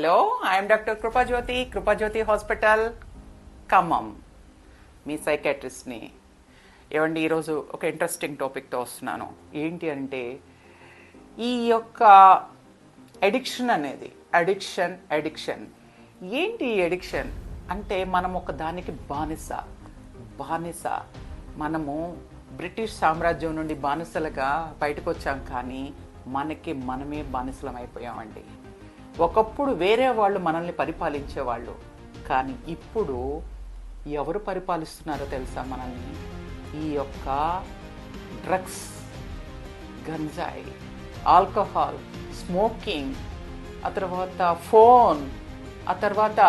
Hello, I'm doctor Krupajyothi hospital Khammam, మీ సైకాట్రిస్ట్ని. ఏమండి, ఈరోజు ఒక ఇంట్రెస్టింగ్ టాపిక్తో వస్తున్నాను. ఏంటి అంటే, ఈ యొక్క అడిక్షన్ అనేది అడిక్షన్ ఏంటి? ఈ అడిక్షన్ అంటే మనం ఒక దానికి బానిస. మనము బ్రిటిష్ సామ్రాజ్యం నుండి బానిసలుగా బయటకు వచ్చాం, కానీ మనకి మనమే బానిసలం అయిపోయామండి. ఒకప్పుడు వేరే వాళ్ళు మనల్ని పరిపాలించేవాళ్ళు, కానీ ఇప్పుడు ఎవరు పరిపాలిస్తున్నారో తెలుసా మనల్ని? ఈ యొక్క డ్రగ్స్, గంజాయి, ఆల్కహాల్, స్మోకింగ్, ఆ తర్వాత ఫోన్, ఆ తర్వాత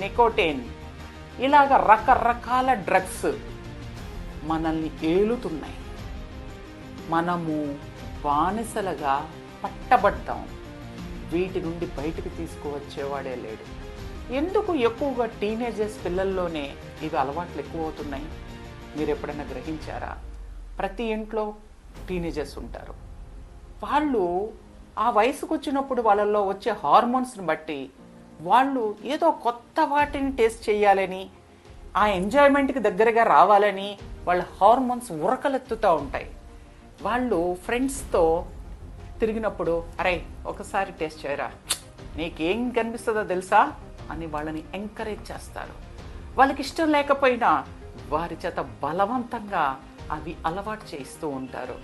నికోటిన్, ఇలాగ రకరకాల డ్రగ్స్ మనల్ని ఏలుతున్నాయి. మనము బానిసలుగా పట్టబడ్డాం. వీటి నుండి బయటకు తీసుకువచ్చేవాడే లేడు. ఎందుకు ఎక్కువగా టీనేజర్స్ పిల్లల్లోనే ఇవి అలవాట్లు ఎక్కువ అవుతున్నాయి? మీరు ఎప్పుడైనా గ్రహించారా? ప్రతి ఇంట్లో టీనేజర్స్ ఉంటారు. వాళ్ళు ఆ వయసుకు వచ్చినప్పుడు వాళ్ళల్లో వచ్చే హార్మోన్స్ని బట్టి వాళ్ళు ఏదో కొత్త వాటిని టేస్ట్ చేయాలని, ఆ ఎంజాయ్మెంట్కి దగ్గరగా రావాలని వాళ్ళ హార్మోన్స్ ఉరకలెత్తుతూ ఉంటాయి. వాళ్ళు ఫ్రెండ్స్తో తిరిగినప్పుడు, అరే ఒకసారి టేస్ట్ చేయరా, నీకేం కనిపిస్తుందో తెలుసా అని వాళ్ళని ఎంకరేజ్ చేస్తారు. వాళ్ళకి ఇష్టం లేకపోయినా వారి చేత బలవంతంగా అవి అలవాటు చేస్తూ ఉంటారు.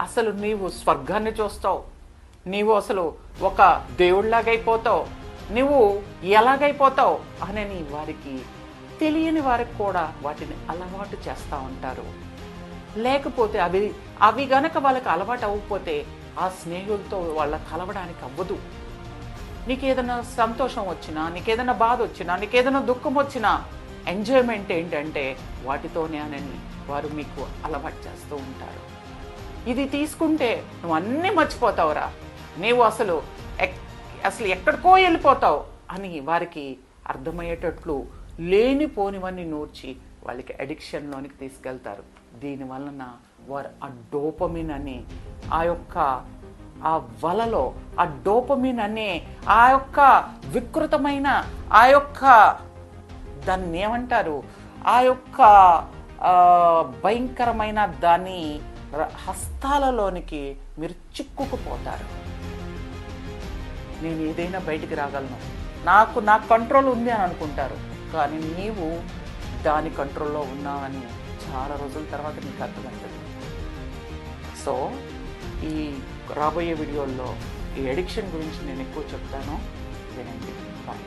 అసలు నీవు స్వర్గాన్ని చూస్తావు, నీవు అసలు ఒక దేవుళ్లాగైపోతావు, నువ్వు ఎలాగైపోతావు అని వారికి తెలియని వారికి కూడా వాటిని అలవాటు చేస్తూ ఉంటారు. లేకపోతే అవి గనక వాళ్ళకి అలవాటు అవ్వకపోతే ఆ స్నేహితులతో వాళ్ళ కలవడానికి అవ్వదు. నీకేదైనా సంతోషం వచ్చినా, నీకేదైనా బాధ వచ్చినా, నీకేదైనా దుఃఖం వచ్చినా ఎంజాయ్మెంట్ ఏంటంటే వాటితోనే అని వారు మీకు అలవాటు చేస్తూ ఉంటారు. ఇది తీసుకుంటే నువ్వు అన్నీ మర్చిపోతావురా, నీవు అసలు ఎక్కడికో వెళ్ళిపోతావు అని వారికి అర్థమయ్యేటట్లు లేనిపోనివన్నీ నూర్చి వాళ్ళకి అడిక్షన్లోనికి తీసుకెళ్తారు. దీనివలన వారు ఆ డోపమిన్ అని ఆ వలలో ఆ డోపమిన్ అనే ఆ యొక్క వికృతమైన దాన్ని ఏమంటారు, ఆ యొక్క భయంకరమైన దాని హస్తాలలోనికి మీరు చిక్కుకుపోతారు. నేను ఏదైనా బయటికి రాగలను, నా కంట్రోల్ ఉంది అని అనుకుంటారు, కానీ నీవు దాని కంట్రోల్లో ఉన్నావని చాలా రోజుల తర్వాత నీకు అర్థమవుతుంది. సో ఈ రాబోయే వీడియోల్లో ఈ అడిక్షన్ గురించి నేను ఎక్కువ చెప్తాను, వినండి. బాయ్.